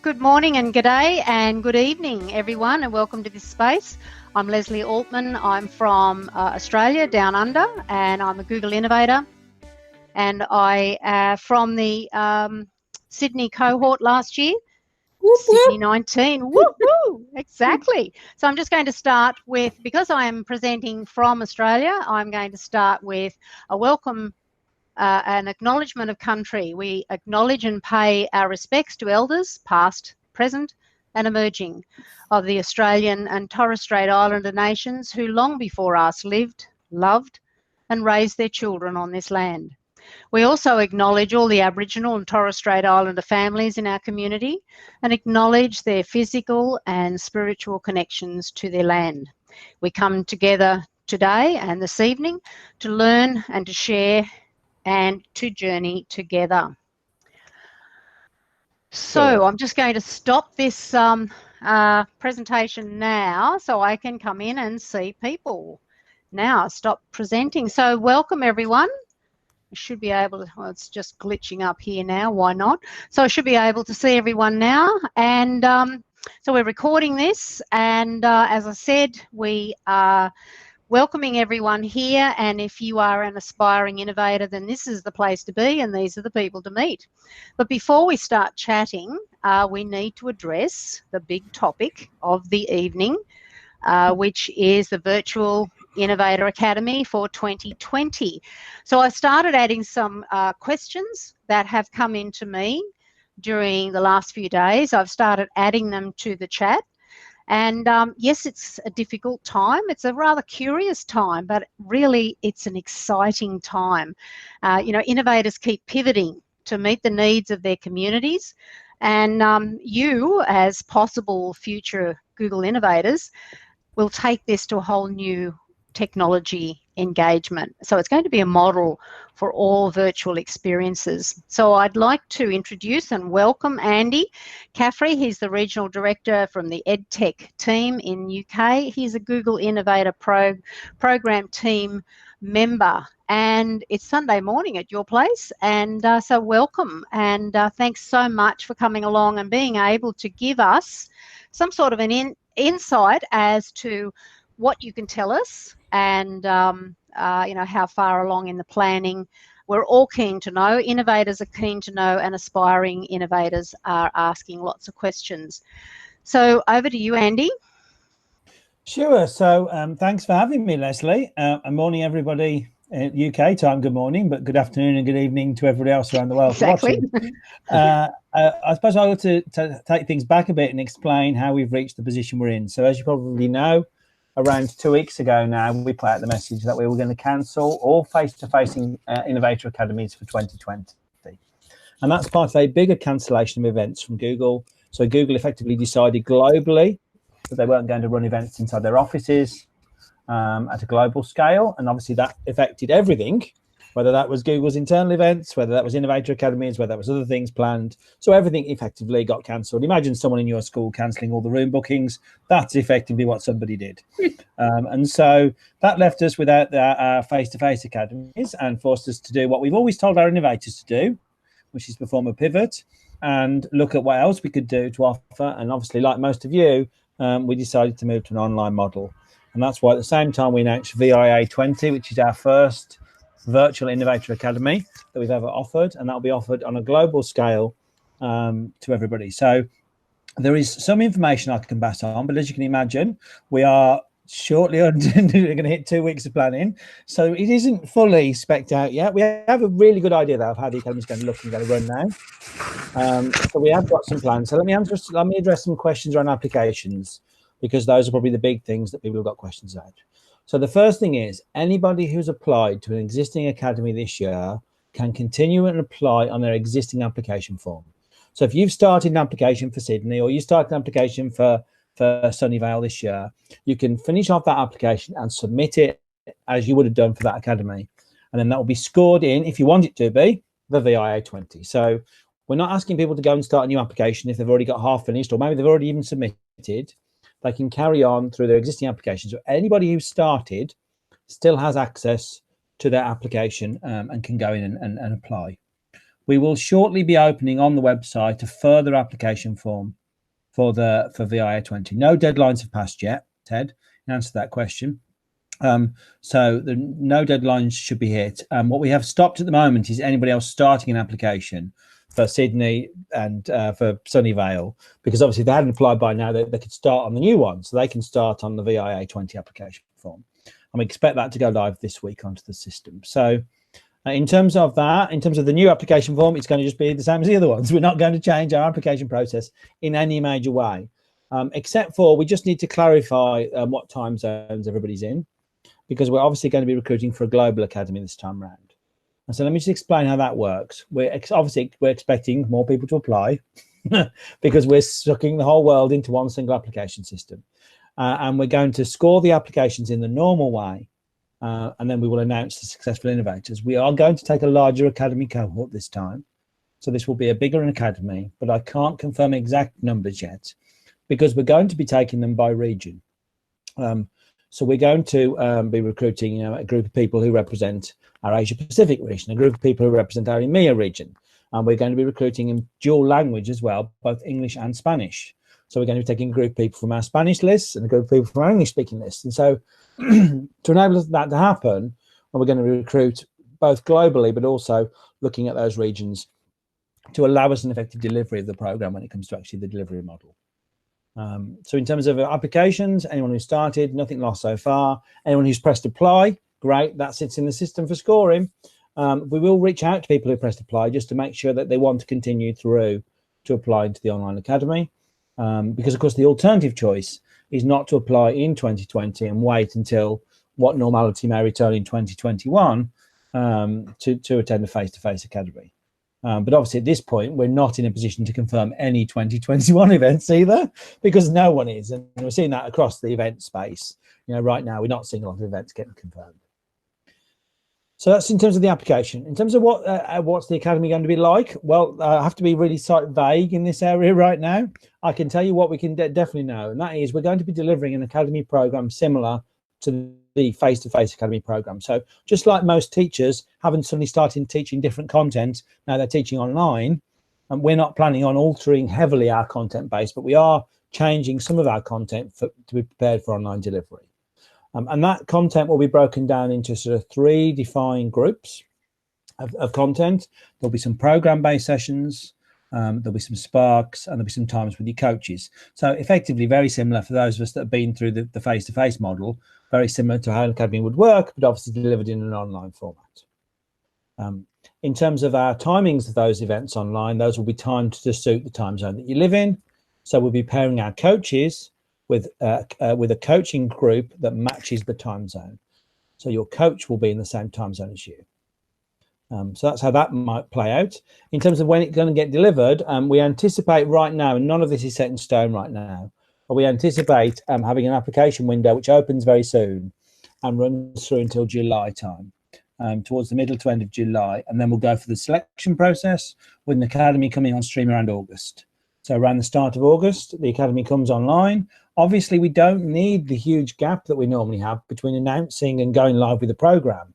good morning and g'day and good evening, everyone, and welcome to this space. I'm Leslie Altman. I'm from Australia, down under, and I'm a Google Innovator. And I from the Sydney cohort last year, Sydney 19. Woo-hoo! Exactly. So I'm just going to start with, because I am presenting from Australia, I'm going to start with a welcome, an acknowledgement of country. We acknowledge and pay our respects to elders, past, present, and emerging, of the Australian and Torres Strait Islander nations who long before us lived, loved, and raised their children on this land. We also acknowledge all the Aboriginal and Torres Strait Islander families in our community and acknowledge their physical and spiritual connections to their land. We come together today and this evening to learn and to share and to journey together. So I'm just going to stop this presentation now so I can come in and see people. Now stop presenting. So welcome everyone. I should be able to, well, it's just glitching up here now, why not? So I should be able to see everyone now. And so we're recording this, and as I said, we are welcoming everyone here, and if you are an aspiring innovator, then this is the place to be and these are the people to meet. But before we start chatting, we need to address the big topic of the evening, which is the Virtual Innovator Academy for 2020. So I started adding some questions that have come into me during the last few days. I've started adding them to the chat. And yes, it's a difficult time. It's a rather curious time, but really it's an exciting time. You know, innovators keep pivoting to meet the needs of their communities. And you, as possible future Google innovators, will take this to a whole new technology engagement. So it's going to be a model for all virtual experiences. So I'd like to introduce and welcome Andy Caffrey. He's the Regional Director from the EdTech team in UK. He's a Google Innovator Program team member, and it's Sunday morning at your place, and so welcome, and thanks so much for coming along and being able to give us some sort of an insight as to what you can tell us, and you know, how far along in the planning. We're all keen to know, innovators are keen to know, and aspiring innovators are asking lots of questions. So over to you, Andy. Sure. So thanks for having me, Leslie. And morning, everybody. UK time, good morning, but good afternoon and good evening to everybody else around the world. Exactly. I suppose I ought to take things back a bit and explain how we've reached the position we're in. So as you probably know, around 2 weeks ago now, we put out the message that we were going to cancel all face-to-face Innovator Academies for 2020. And that's part of a bigger cancellation of events from Google. So Google effectively decided globally that they weren't going to run events inside their offices at a global scale. And obviously that affected everything, whether that was Google's internal events, whether that was Innovator Academies, whether that was other things planned. So everything effectively got cancelled. Imagine someone in your school cancelling all the room bookings. That's effectively what somebody did. And so that left us without our face-to-face academies and forced us to do what we've always told our innovators to do, which is perform a pivot and look at what else we could do to offer. And obviously, like most of you, we decided to move to an online model. And that's why at the same time we announced VIA 20, which is our first Virtual Innovator Academy that we've ever offered, and that'll be offered on a global scale to everybody. So there is some information I can pass on, but as you can imagine, we are shortly going to hit 2 weeks of planning, so it isn't fully spec'd out yet. We have a really good idea though of how the academy is going to look and going to run now. So we have got some plans. So let me address some questions around applications, because those are probably the big things that people have got questions about. So the first thing is, anybody who's applied to an existing academy this year can continue and apply on their existing application form. So if you've started an application for Sydney, or you started an application for Sunnyvale this year, you can finish off that application and submit it as you would have done for that academy. And then that will be scored in, if you want it to be, the VIA 20. So we're not asking people to go and start a new application if they've already got half finished, or maybe they've already even submitted. They can carry on through their existing applications. So anybody who started still has access to their application and can go in and apply. We will shortly be opening on the website a further application form for VIA 20. No deadlines have passed yet, Ted, in answer to that question. So no deadlines should be hit. What we have stopped at the moment is anybody else starting an application for Sydney and for Sunnyvale, because obviously if they hadn't applied by now, they could start on the new one. So they can start on the VIA 20 application form. And we expect that to go live this week onto the system. So in terms of that, in terms of the new application form, it's going to just be the same as the other ones. We're not going to change our application process in any major way, except for we just need to clarify what time zones everybody's in, because we're obviously going to be recruiting for a global academy this time around. And so let me just explain how that works. We're expecting more people to apply because we're sucking the whole world into one single application system. And we're going to score the applications in the normal way. And then we will announce the successful innovators. We are going to take a larger academy cohort this time. So this will be a bigger academy, but I can't confirm exact numbers yet because we're going to be taking them by region. So we're going to be recruiting a group of people who represent our Asia Pacific region, a group of people who represent our EMEA region. And we're going to be recruiting in dual language as well, both English and Spanish. So we're going to be taking a group of people from our Spanish lists and a group of people from our English speaking lists. And so to enable that to happen, we're going to recruit both globally, but also looking at those regions to allow us an effective delivery of the program when it comes to actually the delivery model. So in terms of applications, anyone who started, nothing lost so far. Anyone who's pressed apply, great, that sits in the system for scoring. We will reach out to people who pressed apply just to make sure that they want to continue through to apply into the online academy. Because of course the alternative choice is not to apply in 2020 and wait until what normality may return in 2021 to attend a face-to-face academy. But obviously at this point, we're not in a position to confirm any 2021 events either, because no one is. And we're seeing that across the event space. You know, right now, we're not seeing a lot of events getting confirmed. So that's in terms of the application. In terms of what's the academy going to be like? Well, I have to be really sort of vague in this area right now. I can tell you what we can definitely know, and that is we're going to be delivering an academy program similar to the face-to-face academy program. So just like most teachers haven't suddenly started teaching different content, now they're teaching online, and we're not planning on altering heavily our content base, but we are changing some of our content to be prepared for online delivery. And that content will be broken down into sort of 3 defined groups of content. There'll be some program-based sessions, there'll be some sparks, and there'll be some times with your coaches. So effectively very similar for those of us that have been through the face-to-face model, very similar to how an academy would work, but obviously delivered in an online format. In terms of our timings of those events online, those will be timed to suit the time zone that you live in. So we'll be pairing our coaches with a coaching group that matches the time zone. So your coach will be in the same time zone as you. So that's how that might play out. In terms of when it's going to get delivered, we anticipate right now, and none of this is set in stone right now, but we anticipate having an application window which opens very soon and runs through until July time, towards the middle to end of July. And then we'll go for the selection process with an academy coming on stream around August. So around the start of August, the academy comes online. Obviously, we don't need the huge gap that we normally have between announcing and going live with the program,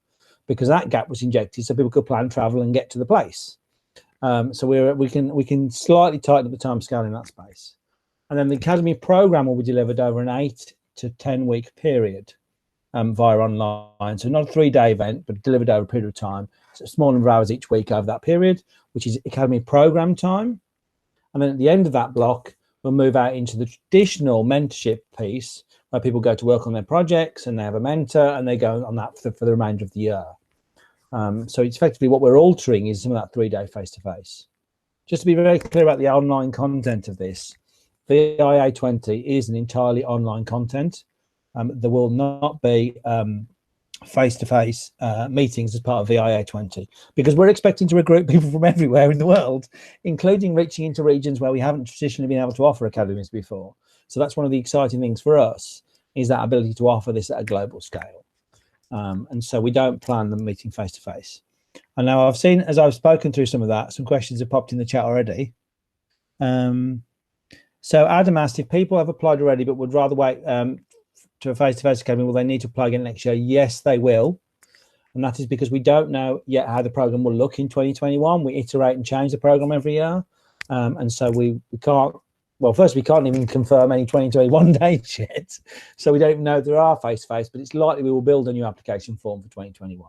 because that gap was injected so people could plan travel and get to the place. So we can slightly tighten up the time scale in that space. And then the academy program will be delivered over an 8 to 10 week period via online. So not a 3-day event, but delivered over a period of time. So a small number of hours each week over that period, which is academy program time. And then at the end of that block, we'll move out into the traditional mentorship piece where people go to work on their projects and they have a mentor and they go on that for the remainder of the year. So it's effectively what we're altering is some of that 3-day face-to-face. Just to be very clear about the online content of this, VIA 20 is an entirely online content. There will not be face-to-face meetings as part of VIA 20 because we're expecting to recruit people from everywhere in the world, including reaching into regions where we haven't traditionally been able to offer academies before. So that's one of the exciting things for us, is that ability to offer this at a global scale. And so we don't plan them meeting face-to-face. And now I've seen, as I've spoken through some of that, some questions have popped in the chat already. So Adam asked if people have applied already but would rather wait to a face-to-face academy, will they need to apply again next year? Yes, they will. And that is because we don't know yet how the program will look in 2021. We iterate and change the program every year. And so we can't, well, first, we can't even confirm any 2021 dates yet. So we don't even know if there are face-to-face, but it's likely we will build a new application form for 2021.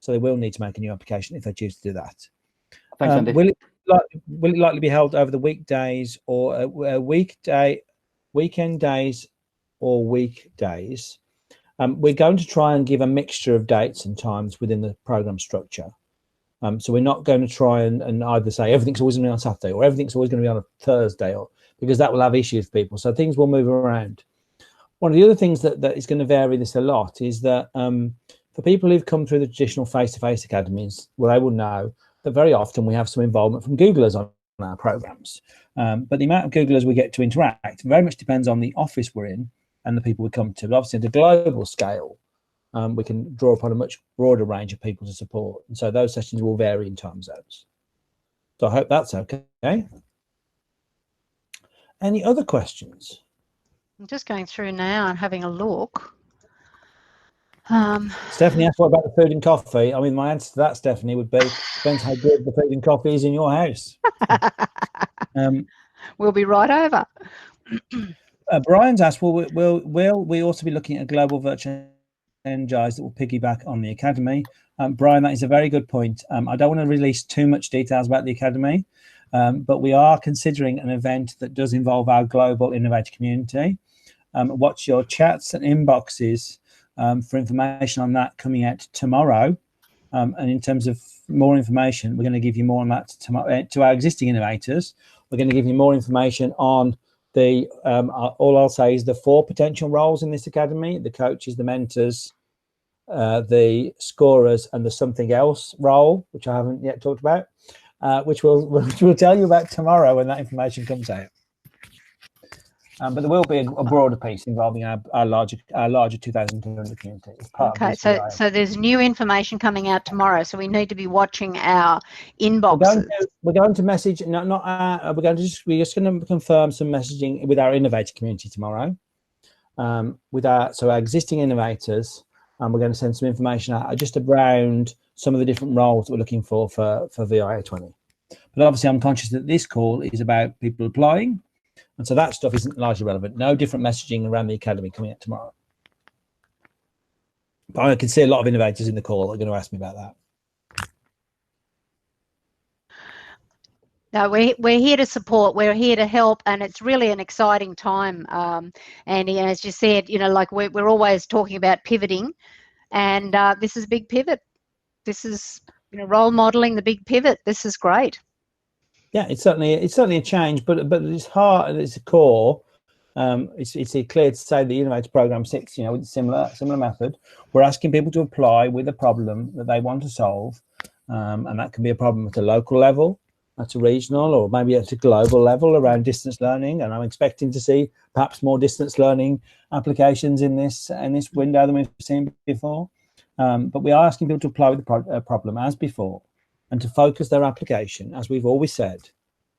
So they will need to make a new application if they choose to do that. Thanks, Andy. Will it likely be held over the weekdays or weekend days or weekdays? We're going to try and give a mixture of dates and times within the program structure. So we're not going to try and either say everything's always going to be on Saturday or everything's always going to be on a Thursday, or because that will have issues for people. So things will move around. One of the other things that is going to vary this a lot is that for people who've come through the traditional face-to-face academies, well, they will know that very often we have some involvement from Googlers on our programs. But the amount of Googlers we get to interact very much depends on the office we're in and the people we come to. But obviously, at a global scale, we can draw upon a much broader range of people to support. And so those sessions will vary in time zones. So I hope that's okay. Any other questions? I'm just going through now and having a look. Stephanie asked, what about the food and coffee? I mean, my answer to that, Stephanie, would be, depends how good the food and coffee is in your house. We'll be right over. Brian's asked, will we also be looking at a global virtual energize that will piggyback on the Academy? Brian, that is a very good point. I don't want to release too much details about the Academy, but we are considering an event that does involve our global innovator community. Watch your chats and inboxes for information on that coming out tomorrow. And in terms of more information, we're going to give you more on that to our existing innovators. We're going to give you more information on the all I'll say is the 4 potential roles in this academy: the coaches, the mentors, the scorers, and the something else role, which I haven't yet talked about, which we'll tell you about tomorrow when that information comes out. But there will be a broader piece involving our larger 2,200 community. Okay, so there's new information coming out tomorrow, so we need to be watching our inboxes. We're going to message, we're just going to confirm some messaging with our innovator community tomorrow, with our existing innovators, and we're going to send some information out just around some of the different roles that we're looking for VIA20. But obviously, I'm conscious that this call is about people applying. And so that stuff isn't largely relevant. No different messaging around the academy coming out tomorrow. But I can see a lot of innovators in the call that are going to ask me about that. No, we're here to support. We're here to help, and it's really an exciting time. Andy, and as you said, like we're always talking about pivoting, and this is a big pivot. This is role modeling the big pivot. This is great. Yeah, it's certainly a change, but at its heart, at its core, it's clear to say the Innovator Program 6, with a similar method. We're asking people to apply with a problem that they want to solve, and that can be a problem at a local level, at a regional, or maybe at a global level around distance learning. And I'm expecting to see perhaps more distance learning applications in this window than we've seen before. But we are asking people to apply with a problem as before, and to focus their application, as we've always said,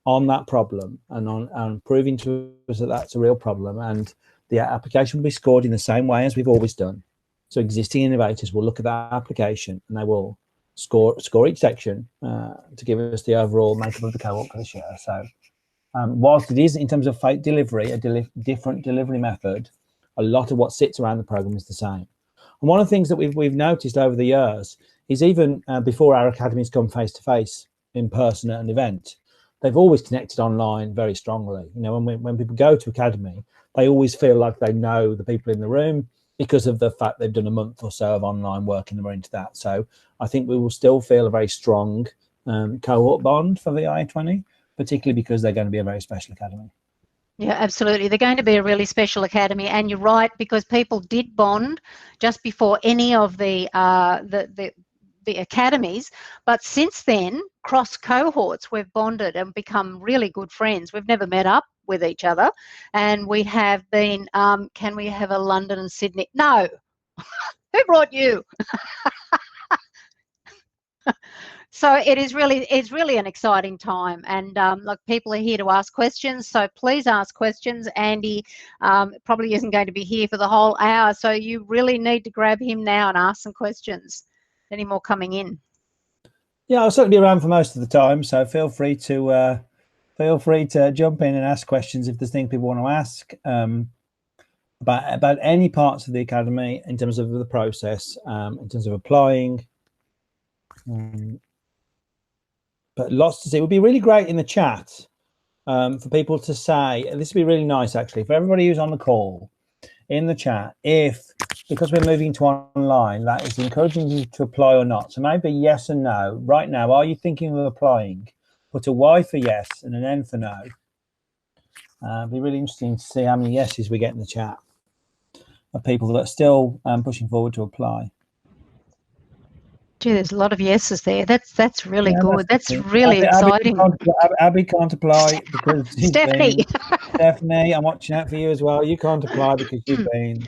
on that problem and on proving to us that that's a real problem. And the application will be scored in the same way as we've always done. So existing innovators will look at that application and they will score each section to give us the overall makeup of the cohort for this year. So whilst it is, in terms of delivery, a different delivery method, a lot of what sits around the program is the same. And one of the things that we've noticed over the years is even before our academies come face-to-face in person at an event, they've always connected online very strongly. When people go to academy, they always feel like they know the people in the room because of the fact they've done a month or so of online work and they're into that. So I think we will still feel a very strong cohort bond for VIA20, particularly because they're going to be a very special academy. Yeah, absolutely. They're going to be a really special academy, and you're right, because people did bond just before any of the academies, but since then, cross cohorts, we've bonded and become really good friends. We've never met up with each other, and we have been. Can we have a London and Sydney? No. Who brought you? So it's really an exciting time, and like people are here to ask questions, so please ask questions. Andy probably isn't going to be here for the whole hour, so you really need to grab him now and ask some questions. any more coming in? Yeah, I'll certainly be around for most of the time, so feel free to jump in and ask questions if there's things people want to ask about any parts of the academy in terms of the process, in terms of applying. But lots to see. It would be really great in the chat for people to say, and this would be really nice actually, for everybody who's on the call, in the chat, if, because we're moving to online, that is encouraging you to apply or not. So maybe yes and no. Right now, are you thinking of applying? Put a Y for yes and an N for no. It'd be really interesting to see how many yeses we get in the chat of people that are still pushing forward to apply. Gee, there's a lot of yeses there. That's really good. That's really Abby exciting. Abby can't apply because Stephanie. Stephanie, I'm watching out for you as well. You can't apply because you've been.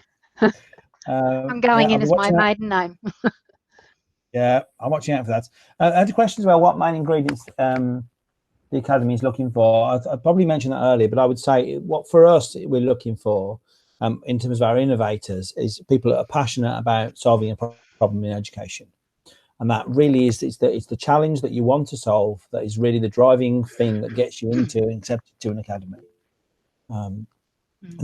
I'm going in as my maiden name. Yeah, I'm watching out for that. I had questions about what main ingredients the academy is looking for. I probably mentioned that earlier, but I would say what for us we're looking for in terms of our innovators is people that are passionate about solving a problem in education. And that really is it's the challenge that you want to solve that is really the driving thing that gets you into and accepted to an academy. And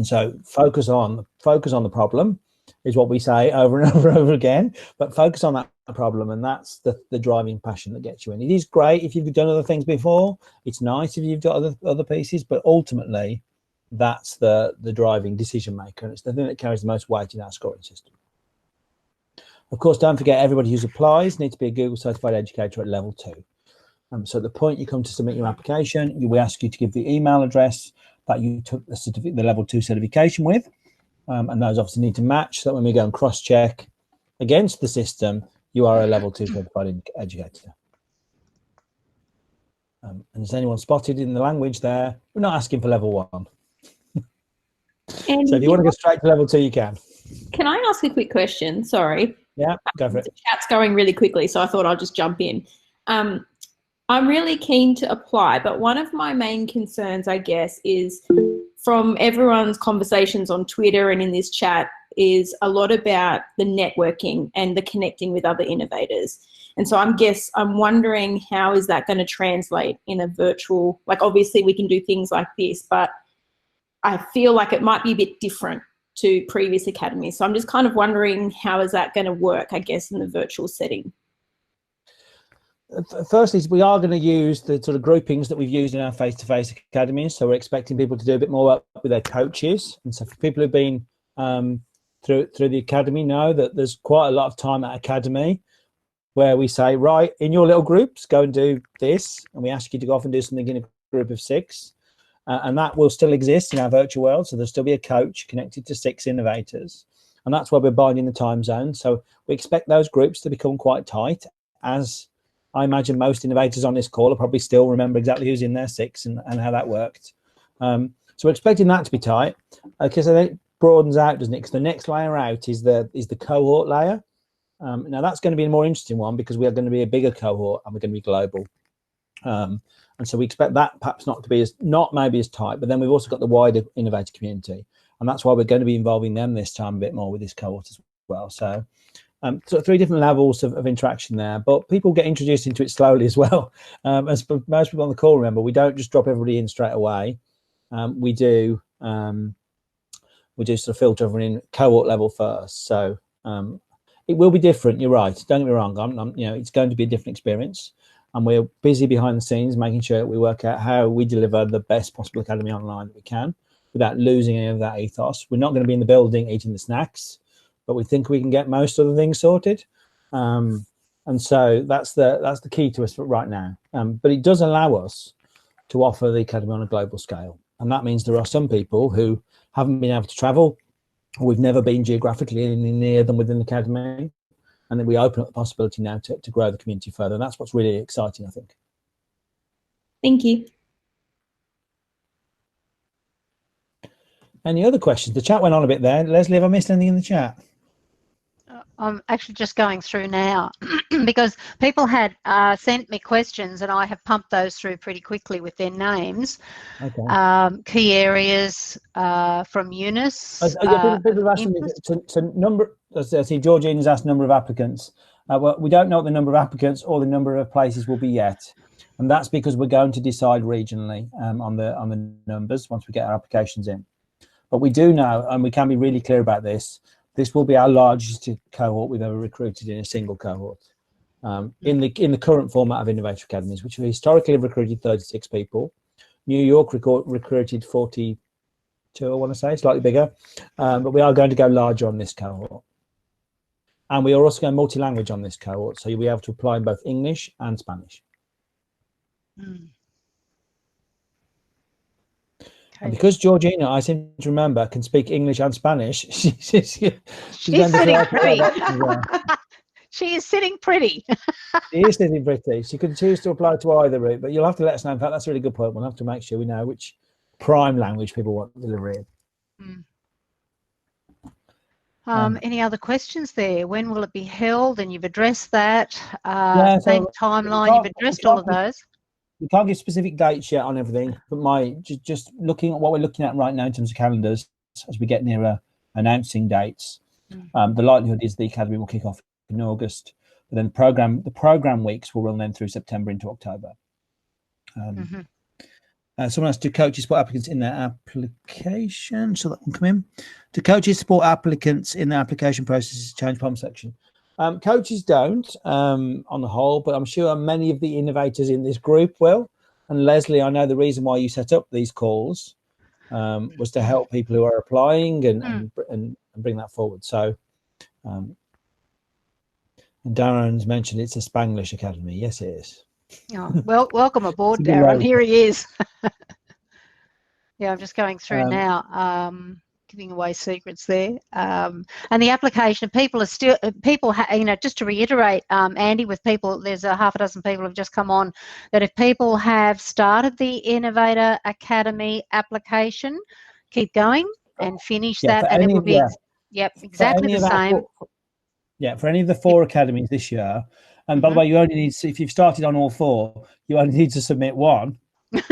so focus on the problem is what we say over and over and over again, but focus on that problem, and that's the driving passion that gets you in. It is great if you've done other things before. It's nice if you've got other pieces, but ultimately that's the driving decision maker, and it's the thing that carries the most weight in our scoring system. Of course, don't forget everybody who applies needs to be a Google certified educator at level 2. So at the point you come to submit your application, we ask you to give the email address that you took the level 2 certification with. And those obviously need to match so that when we go and cross-check against the system, you are a level 2 certified educator. And has anyone spotted in the language there? We're not asking for level 1. So if you want to go straight to level 2, you can. Can I ask a quick question? Sorry. Yeah, go for it. The chat's going really quickly, so I thought I'll just jump in. I'm really keen to apply, but one of my main concerns, I guess, is from everyone's conversations on Twitter and in this chat is a lot about the networking and the connecting with other innovators. And so I'm wondering how is that going to translate in a virtual, like obviously we can do things like this, but I feel like it might be a bit different to previous academies. So I'm just kind of wondering how is that going to work, I guess, in the virtual setting? Firstly, we are going to use the sort of groupings that we've used in our face-to-face academies. So we're expecting people to do a bit more work with their coaches. And so for people who've been through the academy know that there's quite a lot of time at academy where we say, right, in your little groups, go and do this. And we ask you to go off and do something in a group of 6. And that will still exist in our virtual world. So there'll still be a coach connected to 6 innovators. And that's where we're binding the time zone. So we expect those groups to become quite tight, as I imagine most innovators on this call will probably still remember exactly who's in their 6 and how that worked. So we're expecting that to be tight, because I think it broadens out, doesn't it? Because the next layer out is the cohort layer. Now that's going to be a more interesting one because we are going to be a bigger cohort and we're going to be global. And so we expect that perhaps not to be not maybe as tight, but then we've also got the wider innovator community. And that's why we're going to be involving them this time a bit more with this cohort as well. So 3 different levels of interaction there, but people get introduced into it slowly as well. As most people on the call remember, we don't just drop everybody in straight away. We do sort of filter everyone in cohort level first. So it will be different. You're right. Don't get me wrong. It's going to be a different experience, and we're busy behind the scenes making sure that we work out how we deliver the best possible academy online that we can without losing any of that ethos. We're not going to be in the building eating the snacks, but we think we can get most of the things sorted. And so that's the key to us right now. But it does allow us to offer the academy on a global scale. And that means there are some people who haven't been able to travel, or we've never been geographically near them within the academy. And then we open up the possibility now to grow the community further. And that's what's really exciting, I think. Thank you. Any other questions? The chat went on a bit there. Leslie, have I missed anything in the chat? I'm actually just going through now because people had sent me questions and I have pumped those through pretty quickly with their names. Okay. Key areas from Eunice. People have asked me, number. I see Georgine has asked number of applicants. Well, we don't know what the number of applicants or the number of places will be yet, and that's because we're going to decide regionally on the numbers once we get our applications in. But we do know, and we can be really clear about this, this will be our largest cohort we've ever recruited in a single cohort. In the current format of Innovator Academies, which we historically have recruited 36 people. New York recruited 42, I want to say, slightly bigger, but we are going to go larger on this cohort. And we are also going multi-language on this cohort, so you'll be able to apply in both English and Spanish. Okay. And because Georgina, I seem to remember, can speak English and Spanish, she's sitting pretty. She is sitting pretty. She is sitting pretty. She could choose to apply to either route, but you'll have to let us know. In fact, that's a really good point. We'll have to make sure we know which prime language people want delivery in. Any other questions there? When will it be held? And you've addressed that. Same timeline, you've addressed all of those. We can't give specific dates yet on everything, but just looking at what we're looking at right now in terms of calendars, as we get nearer announcing dates, the likelihood is the Academy will kick off in August, but then the program weeks will run then through September into October. Someone has to coaches support applicants in their application, so that will come in. Do coaches support applicants in the application process change palm section? Coaches don't on the whole, but I'm sure many of the innovators in this group will. And Leslie, I know the reason why you set up these calls was to help people who are applying and bring that forward. So, and Darren's mentioned it's a Spanglish Academy. Yes, it is. Oh, well, welcome aboard, Darren. Here he is. Yeah, I'm just going through now, giving away secrets there. And the application, people are still, just to reiterate, Andy, with people, there's a half a dozen people have just come on, that if people have started the Innovator Academy application, keep going and finish that, and it will be, exactly the same. For any of the 4 academies this year. And by the way, you only need to, if you've started on all 4, you only need to submit 1.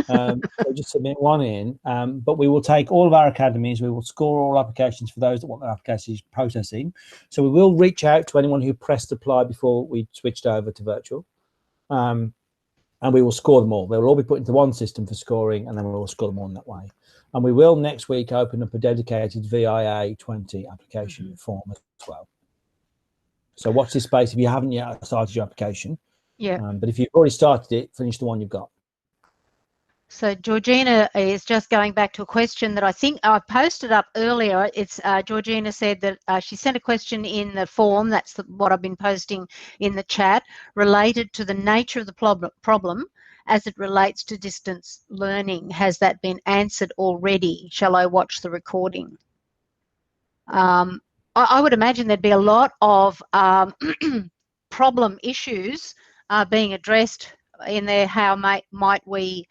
So just submit 1 in. But we will take all of our academies. We will score all applications for those that want their applications processing. So we will reach out to anyone who pressed apply before we switched over to virtual. And we will score them all. They will all be put into one system for scoring, and then we'll score them all in that way. And we will next week open up a dedicated VIA 20 application form as well. So watch this space if you haven't yet started your application. But if you've already started it, finish the one you've got. So Georgina is just going back to a question that I think I posted up earlier. It's Georgina said that she sent a question in the form, that's what I've been posting in the chat, related to the nature of the problem as it relates to distance learning. Has that been answered already? Shall I watch the recording? I would imagine there'd be a lot of problem issues being addressed in their how might we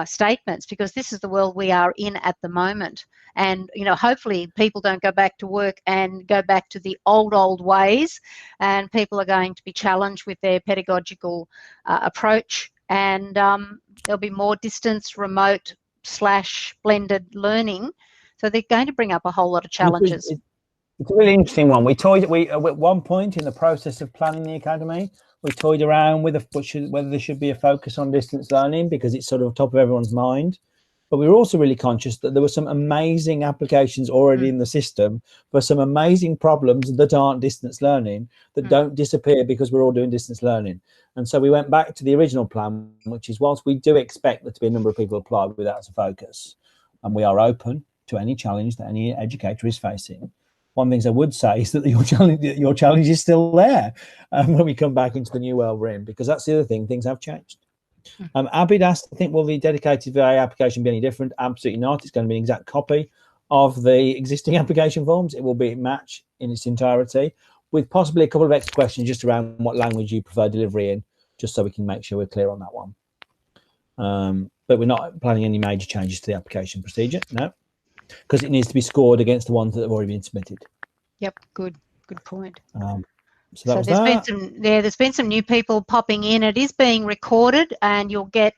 statements, because this is the world we are in at the moment. And hopefully people don't go back to work and go back to the old ways, and people are going to be challenged with their pedagogical approach, and there'll be more distance, remote / blended learning. So they're going to bring up a whole lot of challenges. It's a really interesting one. At one point in the process of planning the academy, we toyed around with whether there should be a focus on distance learning, because it's sort of top of everyone's mind. But we were also really conscious that there were some amazing applications already in the system for some amazing problems that aren't distance learning, that don't disappear because we're all doing distance learning. And so we went back to the original plan, which is, whilst we do expect there to be a number of people apply with that as a focus, and we are open to any challenge that any educator is facing, one of the things I would say is that your challenge is still there when we come back into the new world we're in, because that's the other thing, things have changed. Abid asked, I think, will the dedicated VA application be any different? Absolutely not. It's going to be an exact copy of the existing application forms. It will be match in its entirety, with possibly a couple of extra questions just around what language you prefer delivery in, just so we can make sure we're clear on that one. But we're not planning any major changes to the application procedure, no, because it needs to be scored against the ones that have already been submitted. Yep, good point. So that So was there's been that. there's been some new people popping in. It is being recorded, and you'll get.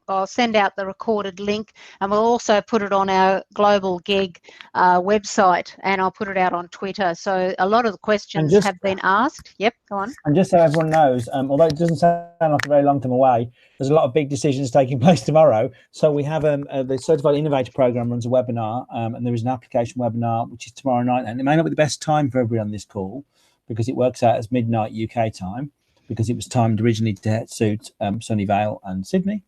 I'll send out the recorded link, and we'll also put it on our Global GEG website, and I'll put it out on Twitter. So a lot of the questions have been asked. Yep, go on. And just so everyone knows, although it doesn't sound like a very long time away, there's a lot of big decisions taking place tomorrow. So we have the Certified Innovator Program runs a webinar, and there is an application webinar, which is tomorrow night. And it may not be the best time for everybody on this call because it works out as midnight UK time, because it was timed originally to suit Sunnyvale and Sydney.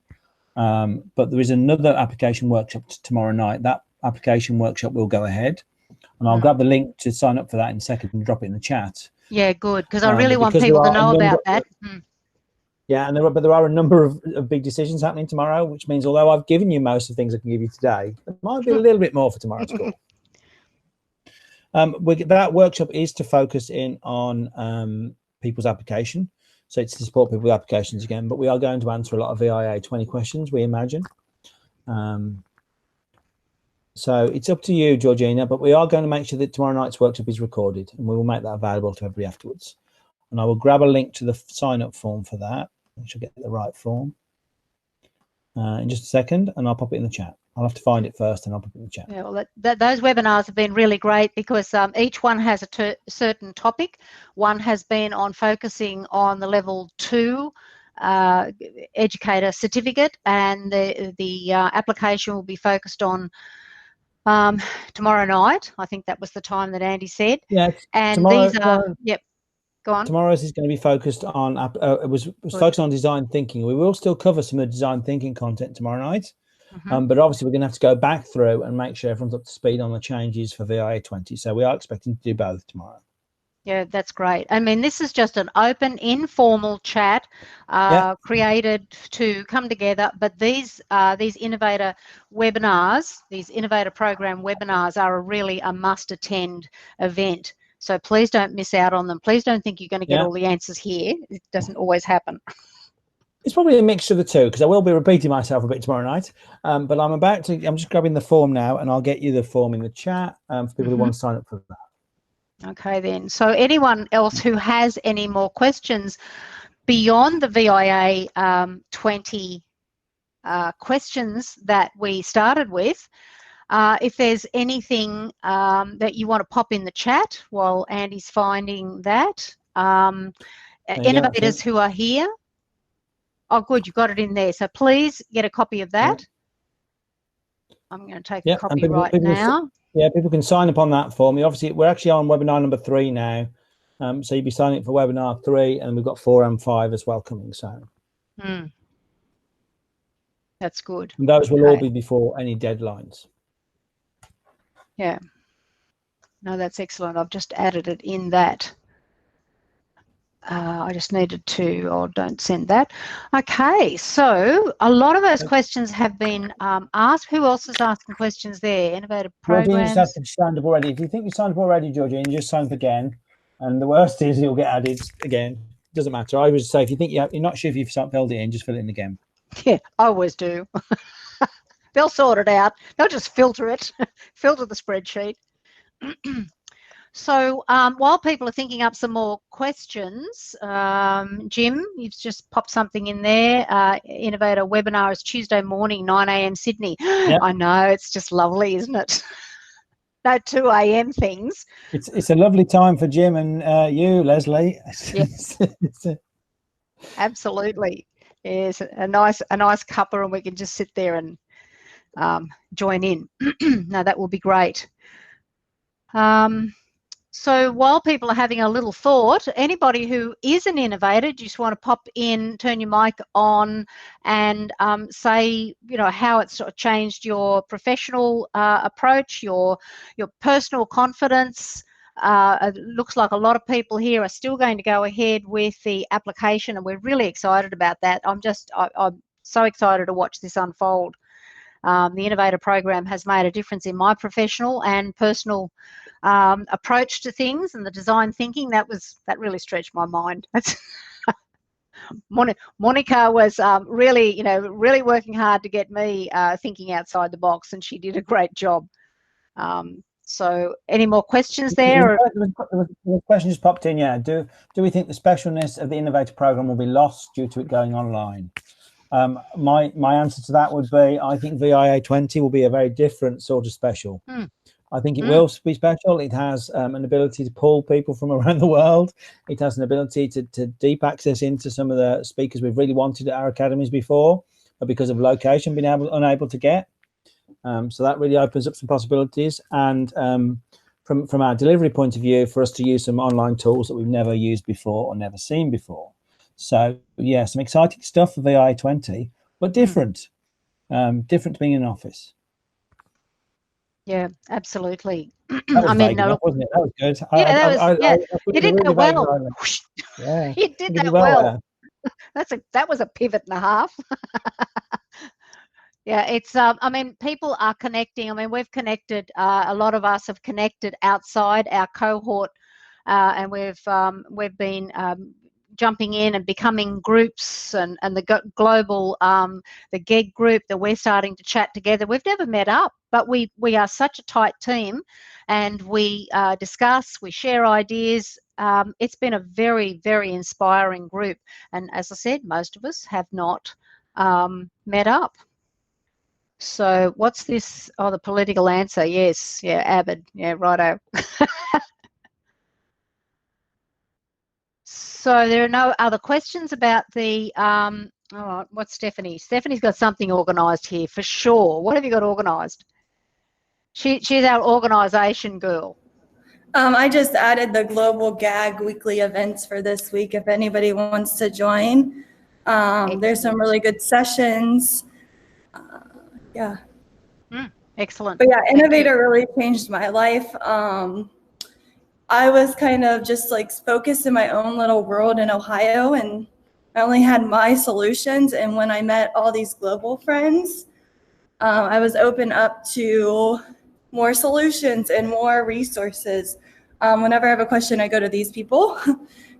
But there is another application workshop tomorrow night. That application workshop will go ahead. And I'll grab the link to sign up for that in a second and drop it in the chat. Yeah, good, because I really want people to know about that. Yeah, and there are a number of big decisions happening tomorrow, which means although I've given you most of the things I can give you today, there might be a little bit more for tomorrow's call. That workshop is to focus in on people's application. So it's to support people with applications again, but we are going to answer a lot of VIA 20 questions, we imagine. So it's up to you, Georgina, but we are going to make sure that tomorrow night's workshop is recorded, and we will make that available to everybody afterwards. And I will grab a link to the sign-up form for that. I should get the right form in just a second, and I'll pop it in the chat. I'll have to find it first, and I'll pop it in the chat. Yeah, well, those webinars have been really great because each one has a certain topic. One has been on focusing on the level 2 educator certificate, and the application will be focused on tomorrow night. I think that was the time that Andy said. Yeah, and these are yep. Go on. Tomorrow's is going to be focused on it was focused on design thinking. We will still cover some of the design thinking content tomorrow night, but obviously we're going to have to go back through and make sure everyone's up to speed on the changes for VIA 20. So we are expecting to do both tomorrow. Yeah, that's great. I mean, this is just an open, informal chat created to come together. But these innovator webinars, these innovator program webinars, are really a must-attend event. So please don't miss out on them. Please don't think you're going to get all the answers here. It doesn't always happen. It's probably a mixture of the two, because I will be repeating myself a bit tomorrow night. But I'm just grabbing the form now, and I'll get you the form in the chat for people who want to sign up for that. Okay, then. So anyone else who has any more questions beyond the VIA 20 questions that we started with, if there's anything that you want to pop in the chat while Andy's finding that. Innovators who are here. Oh, good, you got it in there. So please get a copy of that. I'm going to take a copy right now. Yeah, people can sign up on that form. Obviously, we're actually on webinar number 3 now. So you'll be signing up for webinar 3, and we've got 4 and 5 as well coming. So that's good. And those will all be before any deadlines. Yeah. No, that's excellent. I've just added it in that. I just needed to, or don't send that. Okay, so a lot of those questions have been asked. Who else is asking questions there? Innovative programs. Georgina's signed up already. If you think you signed up already, Georgina, just sign up again. And the worst is you'll get added again. Doesn't matter. I would say if you think you're not sure if you've filled it in, just fill it in again. Yeah, I always do. They'll sort it out. They'll just filter it, filter the spreadsheet. So while people are thinking up some more questions, Jim, you've just popped something in there. Innovator webinar is Tuesday morning, 9 a.m. Sydney. Yep. I know, it's just lovely, isn't it? No 2 a.m. things. It's a lovely time for Jim and you, Leslie. Yes. Absolutely. Yes, a nice cuppa, and we can just sit there and join in. No, that will be great. So while people are having a little thought, anybody who is an innovator, just want to pop in, turn your mic on, and say, you know, how it's sort of changed your professional approach, your personal confidence. It looks like a lot of people here are still going to go ahead with the application, and we're really excited about that. I'm so excited to watch this unfold. The Innovator program has made a difference in my professional and personal approach to things, and the design thinking that really stretched my mind. Monica was really working hard to get me thinking outside the box, and she did a great job. So any more questions there? The question just popped in, yeah. Do we think the specialness of the Innovator program will be lost due to it going online? My answer to that would be, I think VIA 20 will be a very different sort of special. I think it will be special. It has an ability to pull people from around the world. It has an ability to deep access into some of the speakers we've really wanted at our academies before, but because of location, been unable to get. So that really opens up some possibilities. And from our delivery point of view, for us to use some online tools that we've never used before or never seen before. So yeah, some exciting stuff for VIA 20, but different. Different to being in an office. Yeah, absolutely. That was vague enough, wasn't it? That was good. Yeah, you did that well. Yeah, You did that well. That was a pivot and a half. Yeah, it's I mean, people are connecting. I mean, we've connected, a lot of us have connected outside our cohort, and we've been jumping in and becoming groups, and the global the GEG group that we're starting to chat together. We've never met up, but we are such a tight team, and we discuss, we share ideas. It's been a very, very inspiring group, and as I said, most of us have not met up. So what's this? Oh, the political answer. Yes. Yeah, Abbott. Yeah, righto. So there are no other questions about the, oh, what's Stephanie? Stephanie's got something organised here for sure. What have you got organised? She's our organisation girl. I just added the global GAG weekly events for this week if anybody wants to join. There's some really good sessions. Yeah. Excellent. But yeah, Innovator really changed my life. I was kind of just like focused in my own little world in Ohio, and I only had my solutions. And when I met all these global friends, I was open up to more solutions and more resources. Whenever I have a question, I go to these people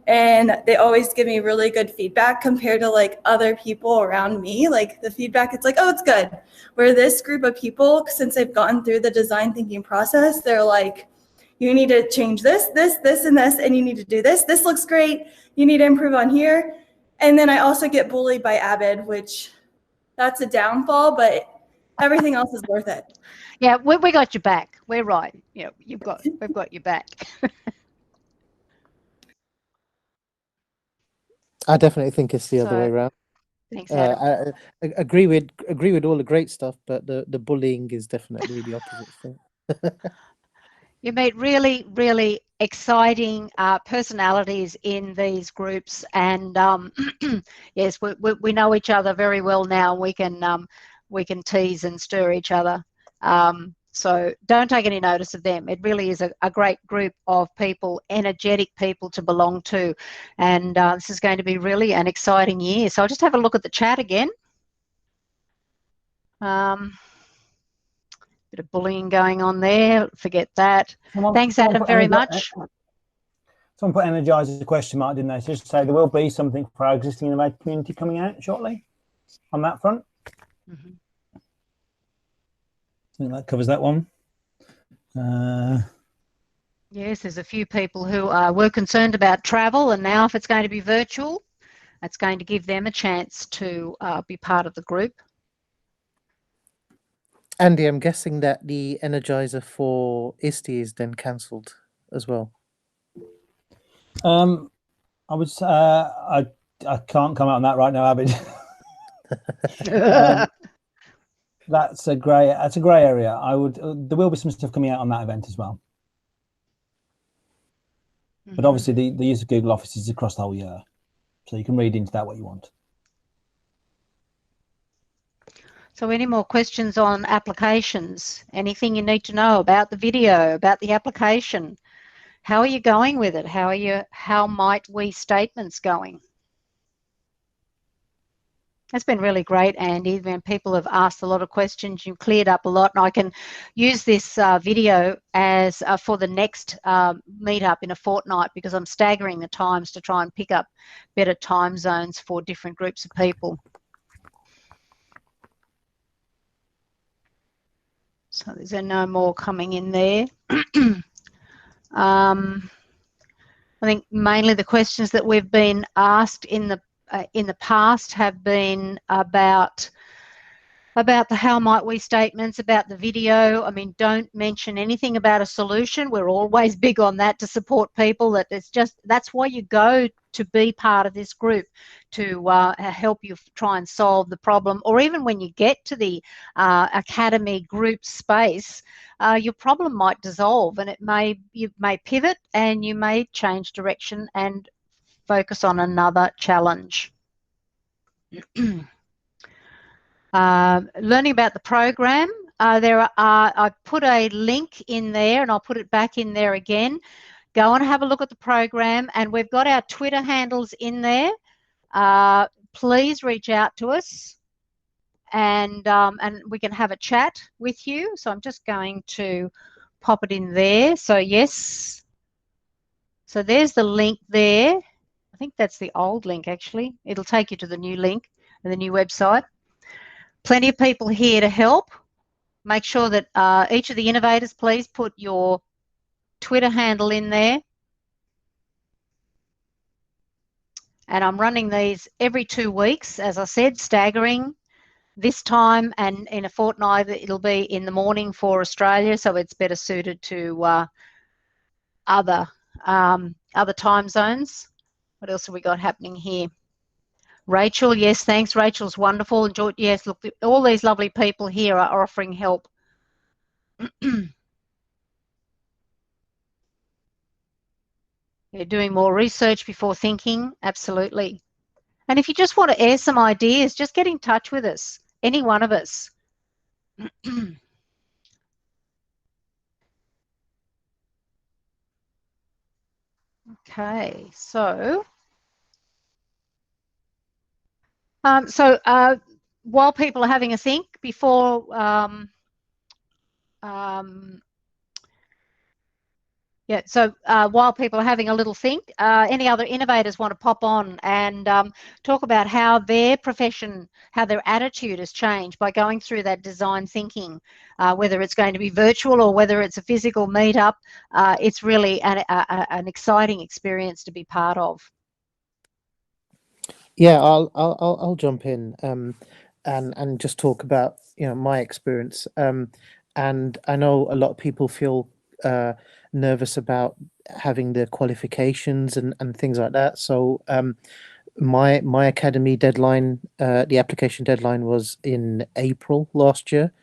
and they always give me really good feedback compared to like other people around me. Like the feedback, it's like, oh, it's good. Where this group of people, since they've gone through the design thinking process, they're like, you need to change this, and this, and you need to do this. This looks great. You need to improve on here. And then I also get bullied by Abid, which that's a downfall, but everything else is worth it. Yeah, we got your back. We're right. Yeah, we've got your back. I definitely think it's the other way around. Thanks, Adam. I agree with all the great stuff, but the bullying is definitely the opposite thing. You meet really, really exciting personalities in these groups, and yes, we know each other very well now. We can tease and stir each other. So don't take any notice of them. It really is a great group of people, energetic people to belong to, and this is going to be really an exciting year. So I'll just have a look at the chat again. Bit of bullying going on there. Forget that. Thanks, Adam, very much. Someone put energize as a question mark, didn't they? So just to say there will be something for our existing Innovator community coming out shortly on that front. Mm-hmm. I think that covers that one. Yes, there's a few people who were concerned about travel, and now if it's going to be virtual, that's going to give them a chance to be part of the group. Andy, I'm guessing that the Energizer for ISTE is then cancelled as well. I would say I can't comment on that right now, Abid. That's a grey area. There will be some stuff coming out on that event as well. Mm-hmm. But obviously the use of Google Office is across the whole year, so you can read into that what you want. So any more questions on applications? Anything you need to know about the video, about the application? How are you going with it? How might we statements going? It's been really great, Andy. When people have asked a lot of questions, you've cleared up a lot, and I can use this video as for the next meetup in a fortnight, because I'm staggering the times to try and pick up better time zones for different groups of people. So there's no more coming in there. I think mainly the questions that we've been asked in the past have been about the how might we statements, about the video. I mean, don't mention anything about a solution. We're always big on that to support people. That's why you go to be part of this group, to help you try and solve the problem. Or even when you get to the academy group space, your problem might dissolve, and you may pivot, and you may change direction and focus on another challenge. Learning about the program, I put a link in there, and I'll put it back in there again. Go and have a look at the program, and we've got our Twitter handles in there. Please reach out to us, and we can have a chat with you. So I'm just going to pop it in there. So yes, so there's the link there. I think that's the old link, actually. It'll take you to the new link and the new website. Plenty of people here to help. Make sure that each of the innovators, please put your Twitter handle in there. And I'm running these every 2 weeks, as I said, staggering. This time and in a fortnight, it'll be in the morning for Australia, so it's better suited to other time zones. What else have we got happening here? Rachel, yes, thanks. Rachel's wonderful. And George, yes, look, all these lovely people here are offering help. You're doing more research before thinking, absolutely. And if you just want to air some ideas, just get in touch with us, any one of us. Okay, so while people are having a think, before while people are having a little think, any other innovators want to pop on and talk about how their profession, how their attitude has changed by going through that design thinking, whether it's going to be virtual or whether it's a physical meetup. It's really an exciting experience to be part of. Yeah, I'll jump in and just talk about my experience. And I know a lot of people feel nervous about having the qualifications and things like that. So my academy deadline, the application deadline was in April last year,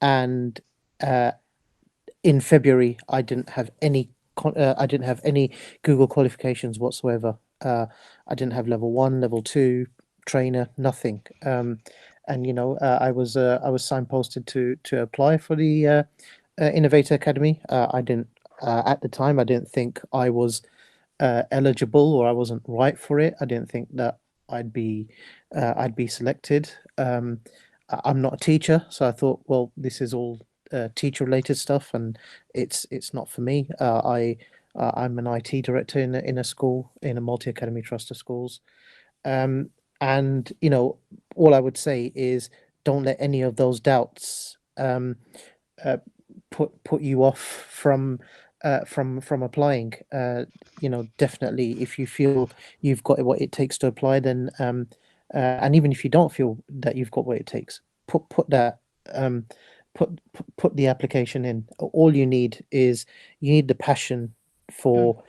and in February I didn't have any Google qualifications whatsoever. I didn't have level 1, level 2, trainer, nothing. And I was signposted to apply for the Innovator Academy. I didn't at the time. I didn't think I was eligible, or I wasn't right for it. I didn't think that I'd be selected. I'm not a teacher, so I thought, well, this is all teacher related stuff, and it's not for me. I'm an IT director in a school, in a multi-academy trust of schools. And all I would say is, don't let any of those doubts put you off from applying. Definitely, if you feel you've got what it takes to apply, then and even if you don't feel that you've got what it takes, put the application in. All you need is the passion for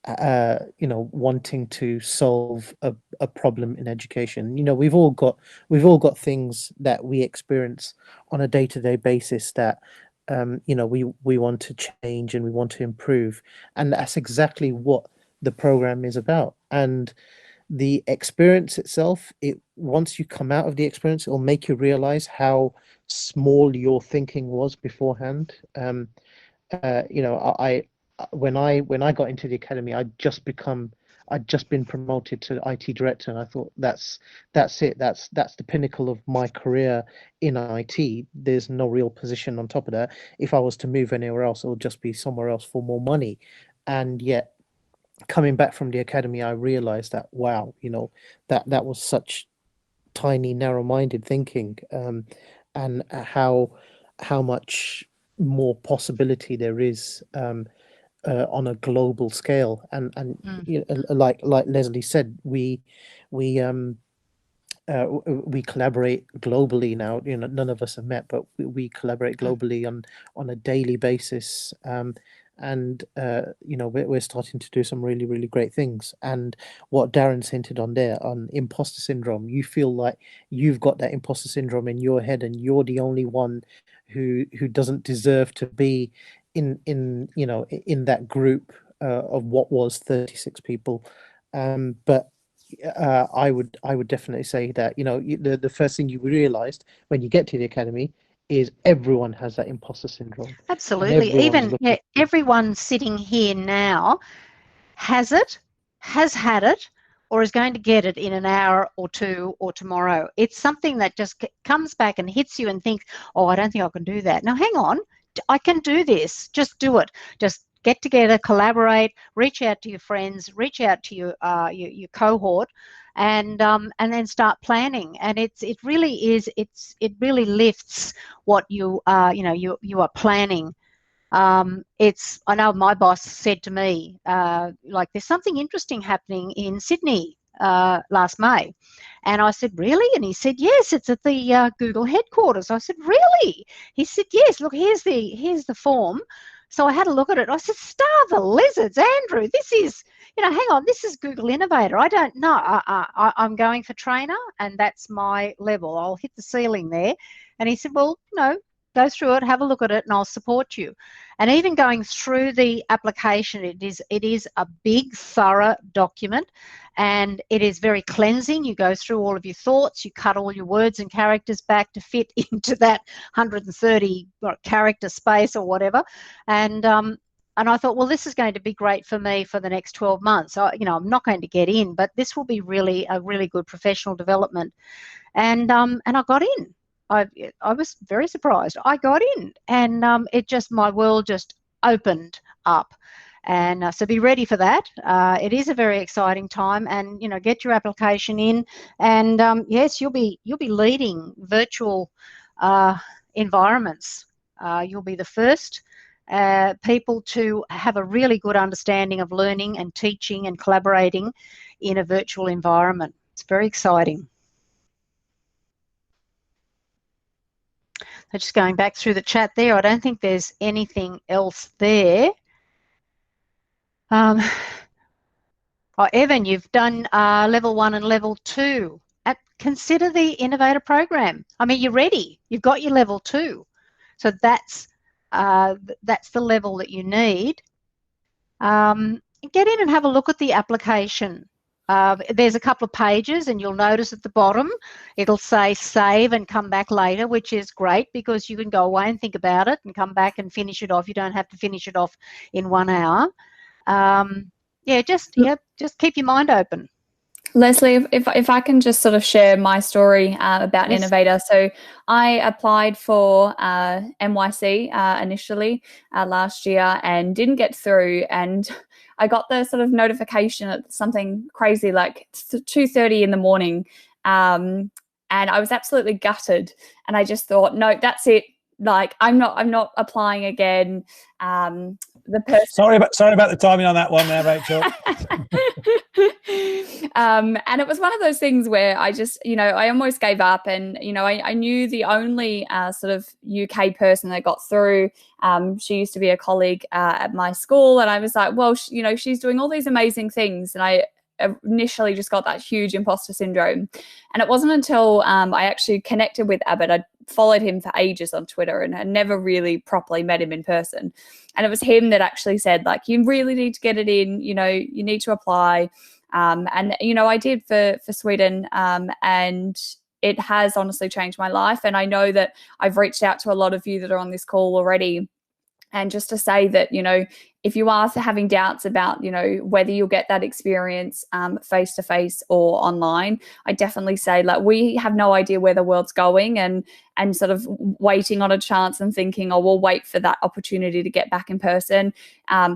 wanting to solve a problem in education. We've all got things that we experience on a day-to-day basis that we want to change and we want to improve, and that's exactly what the program is about. And the experience itself, once you come out of the experience, it'll make you realize how small your thinking was beforehand. When I got into the academy, I'd just been promoted to IT director, and I thought that's it. That's the pinnacle of my career in IT. There's no real position on top of that. If I was to move anywhere else, it would just be somewhere else for more money. And yet, coming back from the academy, I realized that, wow, that was such tiny, narrow-minded thinking, and how much more possibility there is on a global scale. And you know, like Leslie said, we collaborate globally now. You know, none of us have met, but we collaborate globally on a daily basis. And you know, we're starting to do some really, really great things. And what Darren's hinted on there on imposter syndrome, you feel like you've got that imposter syndrome in your head, and you're the only one who doesn't deserve to be in you know, in that group of what was 36 people. But I would definitely say that, you know, the first thing you realized when you get to the academy is everyone has that imposter syndrome. Absolutely. Even everyone sitting here now has it, has had it, or is going to get it in an hour or two or tomorrow. It's something that just comes back and hits you and thinks, oh, I don't think I can do that. Now, hang on, I can do this. Just do it. Just get together, collaborate, reach out to your friends, reach out to your cohort, and then start planning. And it really lifts what you are planning. I know my boss said to me, like, there's something interesting happening in Sydney last May. And I said, really? And he said, yes, it's at the Google headquarters. I said, really? He said, yes, look, here's the form. So I had a look at it. I said, starve the lizards, Andrew, this is, you know, hang on, this is Google Innovator. I don't know. I'm going for trainer, and that's my level. I'll hit the ceiling there. And he said, well, you know, go through it, have a look at it, and I'll support you. And even going through the application, it is a big, thorough document, and it is very cleansing. You go through all of your thoughts, you cut all your words and characters back to fit into that 130 character space or whatever. And I thought, well, this is going to be great for me for the next 12 months. You know, I'm not going to get in, but this will be a really good professional development. And I got in. I was very surprised. I got in, and my world just opened up. And so be ready for that. It is a very exciting time, and you know, get your application in. And yes, you'll be leading virtual environments. You'll be the first people to have a really good understanding of learning and teaching and collaborating in a virtual environment. It's very exciting. So just going back through the chat there, I don't think there's anything else there. Oh, Evan, you've done level 1 and level 2. Consider the Innovator program. I mean, you're ready. You've got your level 2. So that's the level that you need. Get in and have a look at the application. There's a couple of pages, and you'll notice at the bottom it'll say save and come back later, which is great because you can go away and think about it and come back and finish it off. You don't have to finish it off in 1 hour. Just keep your mind open. Leslie, if I can just sort of share my story about Yes. Innovator. So I applied for NYC initially last year and didn't get through, and I got the sort of notification at something crazy like 2:30 in the morning, and I was absolutely gutted, and I just thought, no, that's it. Like, I'm not applying again. The person. Sorry about the timing on that one there, Rachel. And it was one of those things where I just, you know, I almost gave up, and, you know, I knew the only sort of UK person that got through. She used to be a colleague at my school, and I was like, well, you know, she's doing all these amazing things. And I initially just got that huge imposter syndrome. And it wasn't until I actually connected with Abbott. I'd followed him for ages on Twitter and had never really properly met him in person. And it was him that actually said, like, you really need to get it in, you know, you need to apply. And, you know, I did for Sweden, and it has honestly changed my life. And I know that I've reached out to a lot of you that are on this call already. And just to say that, you know, if you are having doubts about, you know, whether you'll get that experience face to face or online, I definitely say, like, we have no idea where the world's going, and sort of waiting on a chance and thinking, oh, we'll wait for that opportunity to get back in person.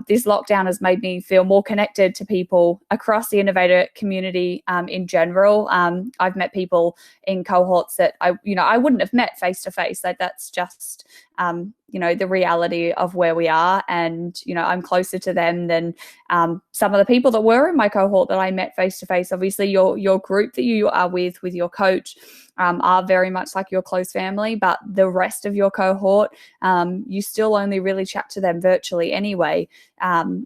This lockdown has made me feel more connected to people across the innovator community in general. I've met people in cohorts that I wouldn't have met face to face. Like, that's just the reality of where we are, and I'm closer to them than some of the people that were in my cohort that I met face to face. Obviously, your group that you are with your coach are very much like your close family, but the rest of your cohort, you still only really chat to them virtually anyway.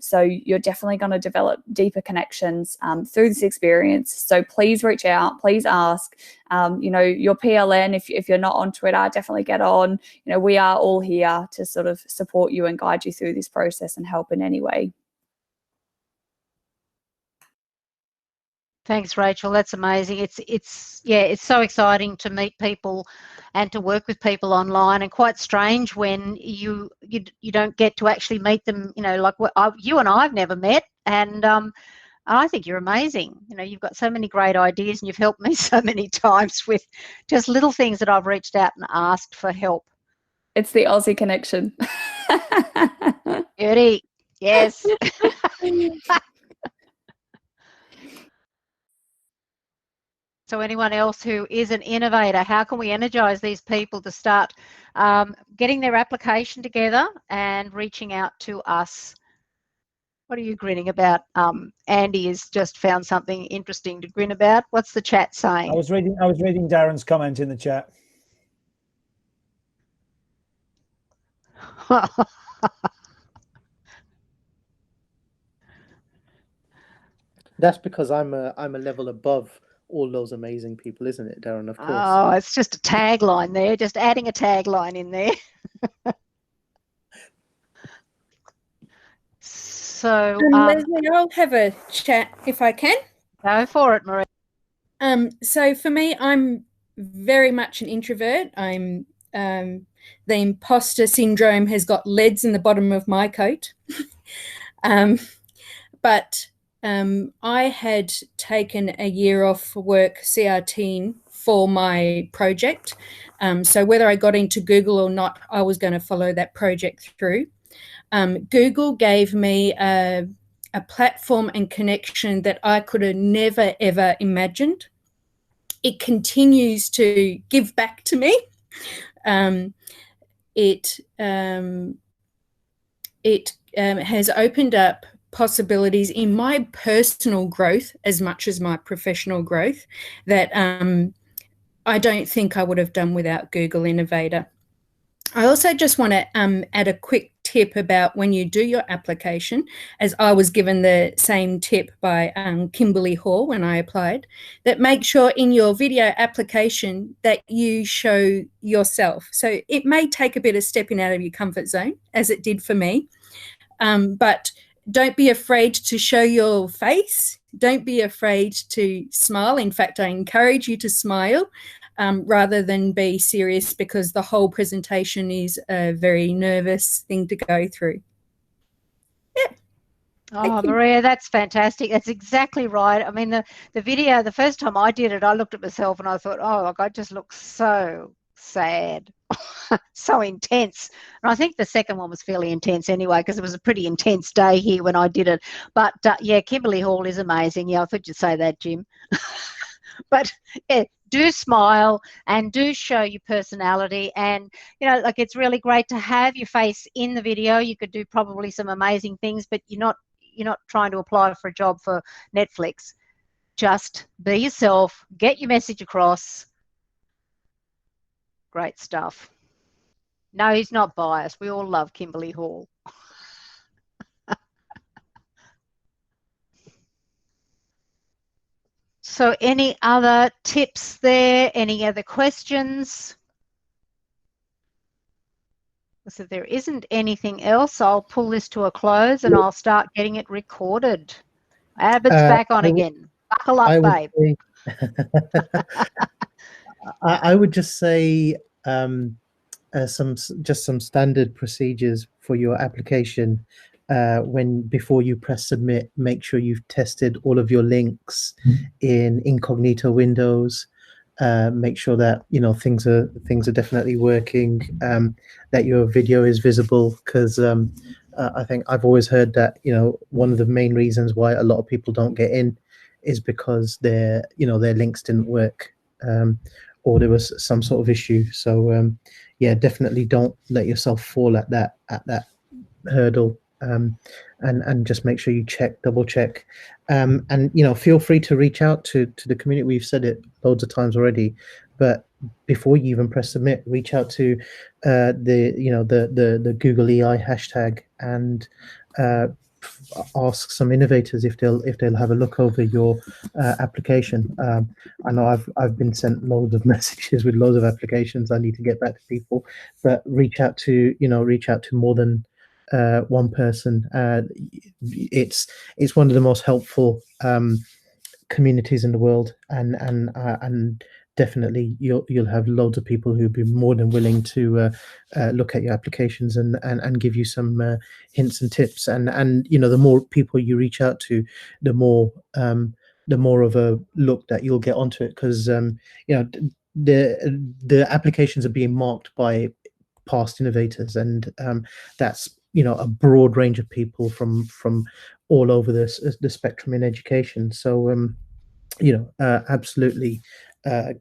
So you're definitely going to develop deeper connections through this experience. So please reach out, please ask. Your PLN, if you're not on Twitter, definitely get on. We are all here to sort of support you and guide you through this process and help in any way. Thanks, Rachel. That's amazing. It's so exciting to meet people and to work with people online, and quite strange when you don't get to actually meet them. Like you and I've never met, and I think you're amazing. You've got so many great ideas, and you've helped me so many times with just little things that I've reached out and asked for help. It's the Aussie connection. Beauty, yes. So anyone else who is an innovator, how can we energize these people to start getting their application together and reaching out to us? What are you grinning about? Andy has just found something interesting to grin about. What's the chat saying? I was reading Darren's comment in the chat. That's because I'm a level above all those amazing people, isn't it, Darren? Of course. Oh, it's just a tagline there. Just adding a tagline in there. So, Leslie, I'll have a chat if I can. Go for it, Marie. So for me, I'm very much an introvert. I'm the imposter syndrome has got leads in the bottom of my coat. But I had taken a year off for work CRTing for my project. So whether I got into Google or not, I was going to follow that project through. Google gave me a platform and connection that I could have never, ever imagined. It continues to give back to me. It has opened up possibilities in my personal growth as much as my professional growth that I don't think I would have done without Google Innovator. I also just want to add a quick tip about when you do your application, as I was given the same tip by Kimberly Hall when I applied, that make sure in your video application that you show yourself. So it may take a bit of stepping out of your comfort zone, as it did for me, but don't be afraid to show your face. Don't be afraid to smile. In fact, I encourage you to smile rather than be serious, because the whole presentation is a very nervous thing to go through. Yeah. Oh, Maria, that's fantastic. That's exactly right. I mean, the video, the first time I did it, I looked at myself and I thought, oh, I just look so sad. So intense. And I think the second one was fairly intense anyway, because it was a pretty intense day here when I did it. But yeah, Kimberly Hall is amazing. Yeah, I thought you'd say that, Jim. But yeah, do smile and do show your personality. And like, it's really great to have your face in the video. You could do probably some amazing things, but you're not trying to apply for a job for Netflix. Just be yourself, get your message across. Great stuff. No, he's not biased. We all love Kimberly Hall. So any other tips there? Any other questions? So if there isn't anything else, I'll pull this to a close and I'll start getting it recorded. Abbott's back on again. Buckle up, babe. I would just say some standard procedures for your application. when before you press submit, make sure you've tested all of your links in incognito windows. Make sure that things are definitely working, that your video is visible, because I think I've always heard that one of the main reasons why a lot of people don't get in is because their links didn't work, or there was some sort of issue. So yeah, definitely don't let yourself fall at that hurdle, and just make sure you double check, and feel free to reach out to the community. We've said it loads of times already, but before you even press submit, reach out to the Google EI hashtag, and ask some innovators if they'll have a look over your application. I know I've been sent loads of messages with loads of applications. I need to get back to people, but reach out to more than one person. It's one of the most helpful communities in the world, and definitely you'll have loads of people who'll be more than willing to look at your applications and give you some hints and tips. And the more people you reach out to, the more of a look that you'll get onto it, because the applications are being marked by past innovators, and that's a broad range of people from all over the spectrum in education. So absolutely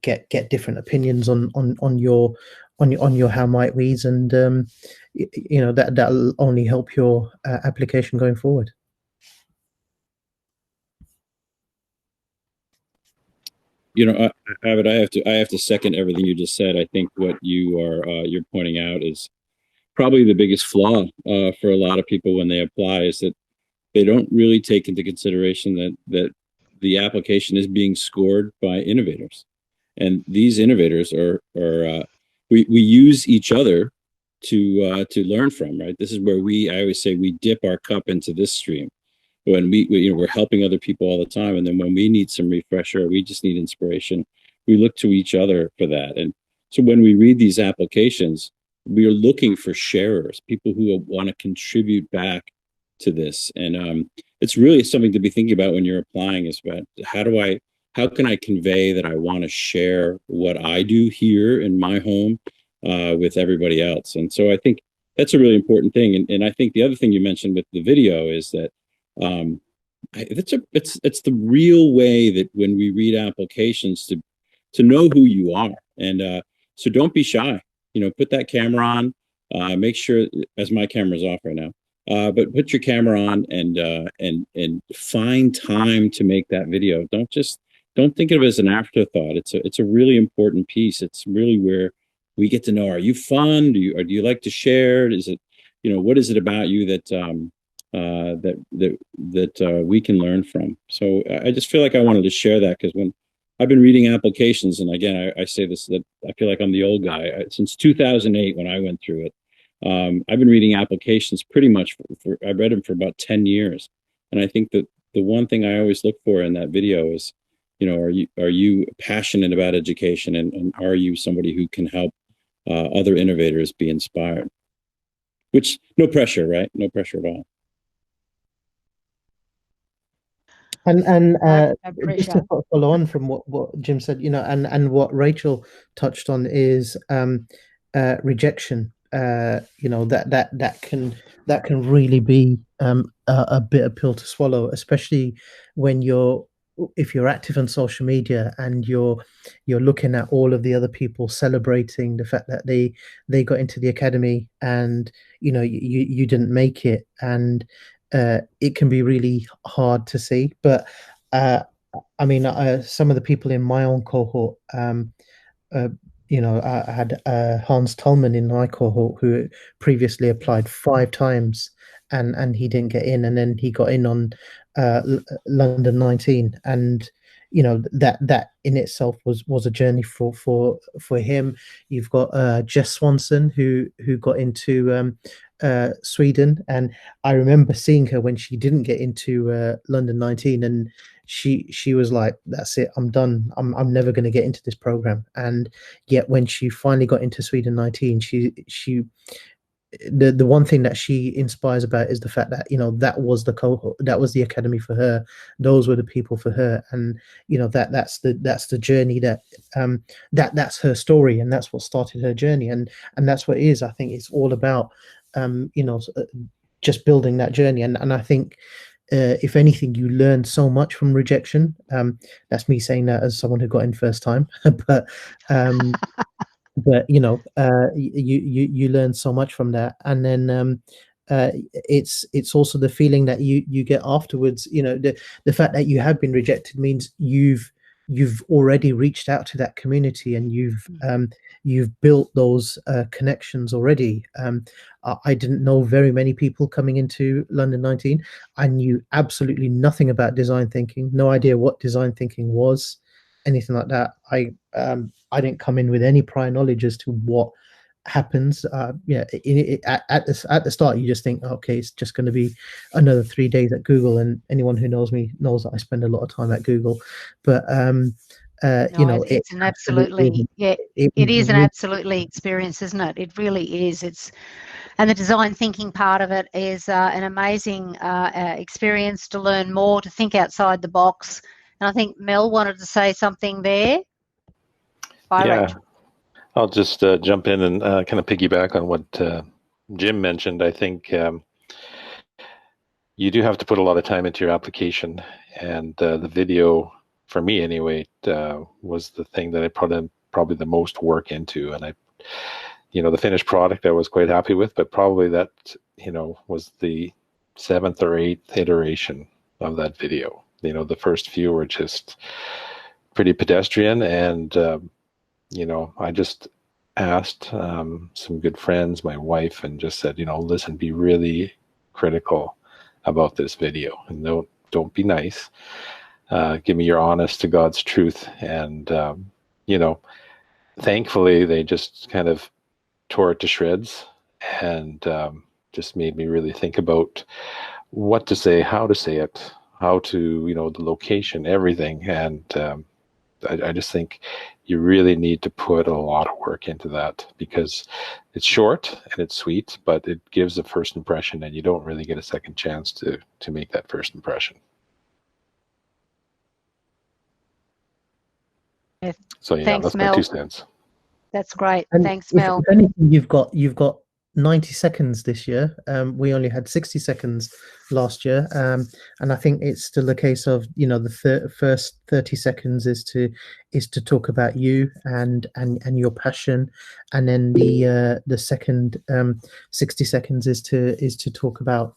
get different opinions on your how might we's, and that'll only help your application going forward. Avid, I have to second everything you just said. I think what you're pointing out is probably the biggest flaw for a lot of people when they apply, is that they don't really take into consideration that the application is being scored by innovators, and these innovators are we use each other to learn from, right? This is where I always say we dip our cup into this stream when we're helping other people all the time, and then when we need some refresher, we just need inspiration, we look to each other for that. And so when we read these applications, we are looking for sharers, people who want to contribute back to this. And it's really something to be thinking about when you're applying, is about how can I convey that I want to share what I do here in my home with everybody else. And so I think that's a really important thing. And I think the other thing you mentioned with the video is that it's the real way that when we read applications to know who you are. And so don't be shy. Put that camera on. Make sure, as my camera's off right now, but put your camera on and find time to make that video. Don't think of it as an afterthought. It's a really important piece. It's really where we get to know, are you fun? Do you like to share? Is it, what is it about you that we can learn from? So I just feel like I wanted to share that, because when I've been reading applications, and again, I say this, that I feel like I'm the old guy. Since 2008, when I went through it, I've been reading applications pretty much I've read them for about 10 years. And I think that the one thing I always look for in that video is, are you passionate about education, and are you somebody who can help other innovators be inspired? Which, no pressure, right? No pressure at all. And just to follow on from what Jim said, and what Rachel touched on is rejection. That can really be a bitter pill to swallow, especially when if you're active on social media and you're looking at all of the other people celebrating the fact that they got into the academy, and you didn't make it, and it can be really hard to see. But I mean, some of the people in my own cohort, I had Hans Tolman in my cohort, who previously applied 5 times and he didn't get in, and then he got in on London 19, and that in itself was a journey for him. You've got Jess Swanson who got into Sweden, and I remember seeing her when she didn't get into London 19, and she was like, that's it, I'm done, I'm never going to get into this program. And yet when she finally got into Sweden 19, the one thing that she inspires about is the fact that, you know, that was the cohort, that was the academy for her, those were the people for her, and you know, that's the journey that that's her story, and that's what started her journey, and that's what it is. I think it's all about you know, just building that journey, and I think if anything, you learn so much from rejection. That's me saying that as someone who got in first time, but you know, you learn so much from that, and then it's also the feeling that you get afterwards. You know, the fact that you have been rejected means you've already reached out to that community, and you've built those connections already. I didn't know very many people coming into London 19. I knew absolutely nothing about design thinking, no idea what design thinking was, anything like that. I didn't come in with any prior knowledge as to what happens. Yeah, at the start, you just think, okay, it's just going to be another 3 days at Google, and anyone who knows me knows that I spend a lot of time at Google. But you know, it's an absolutely, yeah, it is an absolutely experience, isn't it? It really is. And the design thinking part of it is an amazing experience to learn more, to think outside the box. And I think Mel wanted to say something there. Bye, yeah, Rachel. I'll just jump in and kind of piggyback on what Jim mentioned. I think you do have to put a lot of time into your application, and the video, for me anyway, was the thing that I put in probably the most work into. And the finished product I was quite happy with, but probably that, was the 7th or 8th iteration of that video. The first few were just pretty pedestrian, and I just asked some good friends, my wife, and just said, listen, be really critical about this video, and don't be nice. Give me your honest to God's truth. And thankfully they just kind of tore it to shreds, and just made me really think about what to say, how to say it, how to, the location, everything. And I just think you really need to put a lot of work into that, because it's short and it's sweet, but it gives a first impression, and you don't really get a second chance to make that first impression. So yeah, Thanks, that's Mel. my 2 cents. That's great. And Thanks, Mel. If anything, you've got 90 seconds this year. We only had 60 seconds last year, and I think it's still a case of, the first 30 seconds is to talk about you and your passion, and then the second 60 seconds is to talk about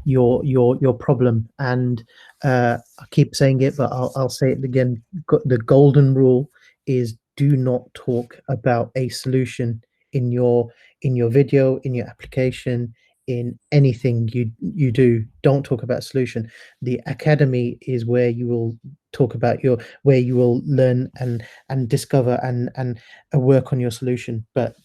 your problem. And I keep saying it, but I'll say it again. The golden rule is, do not talk about a solution in your video, in your application, in anything you do. Don't talk about solution. The academy is where you will talk about where you will learn and discover and work on your solution. But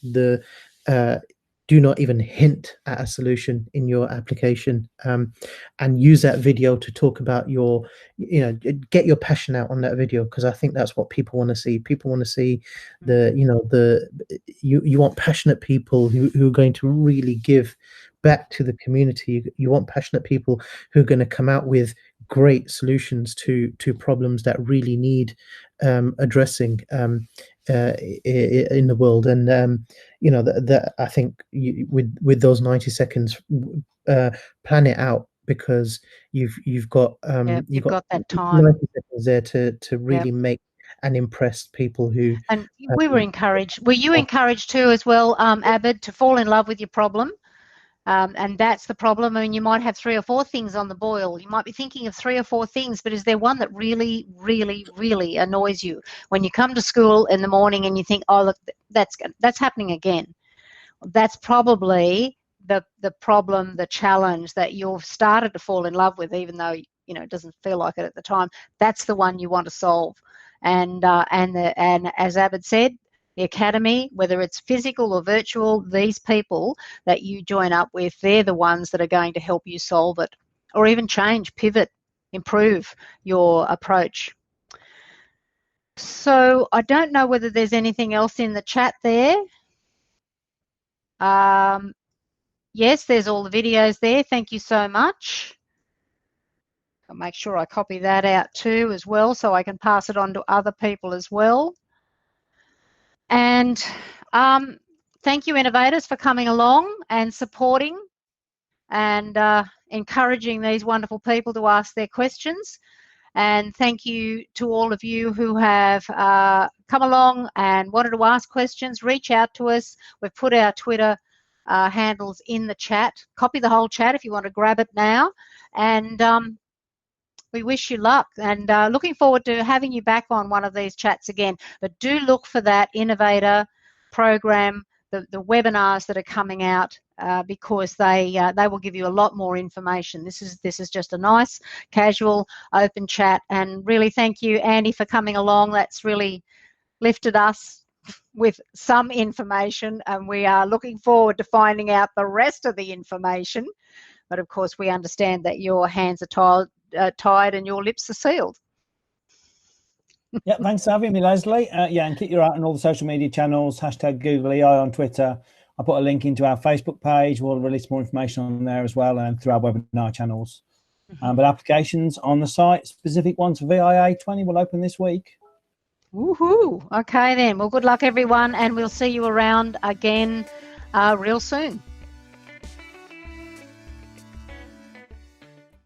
do not even hint at a solution in your application, and use that video to talk about get your passion out on that video, because I think that's what people want to see. People want to see you want passionate people who are going to really give back to the community. You want passionate people who are going to come out with great solutions to problems that really need addressing in the world. And that I think with those 90 seconds, plan it out, because you've got that time 90 seconds there to really make and impress people who. And we were encouraged. Were you encouraged too, as well, Abid, to fall in love with your problem? And that's the problem. I mean, you might have 3 or 4 things on the boil. You might be thinking of 3 or 4 things, but is there one that really, really, really annoys you when you come to school in the morning and you think, oh, look, that's happening again? That's probably the problem, the challenge that you've started to fall in love with, even though it doesn't feel like it at the time. That's the one you want to solve. And as Abid said, the academy, whether it's physical or virtual, these people that you join up with, they're the ones that are going to help you solve it, or even change, pivot, improve your approach. So I don't know whether there's anything else in the chat there. yes, there's all the videos there. Thank you so much. I'll make sure I copy that out too as well, so I can pass it on to other people as well. And thank you, Innovators, for coming along and supporting and encouraging these wonderful people to ask their questions. And thank you to all of you who have come along and wanted to ask questions. Reach out to us. We've put our Twitter handles in the chat. Copy the whole chat if you want to grab it now. And we wish you luck, and looking forward to having you back on one of these chats again. But do look for that Innovator program, the webinars that are coming out, because they will give you a lot more information. This is just a nice, casual, open chat. And really thank you, Andy, for coming along. That's really lifted us with some information, and we are looking forward to finding out the rest of the information. But of course, we understand that your hands are tied and your lips are sealed. Yeah, thanks for having me, Leslie. Yeah, and keep your eye on all the social media channels, #GoogleEI on Twitter. I put a link into our Facebook page. We'll release more information on there as well, and through our webinar channels. But applications on the site, specific ones for VIA 20, will open this week. Woohoo! Okay then. Well, good luck, everyone, and we'll see you around again real soon.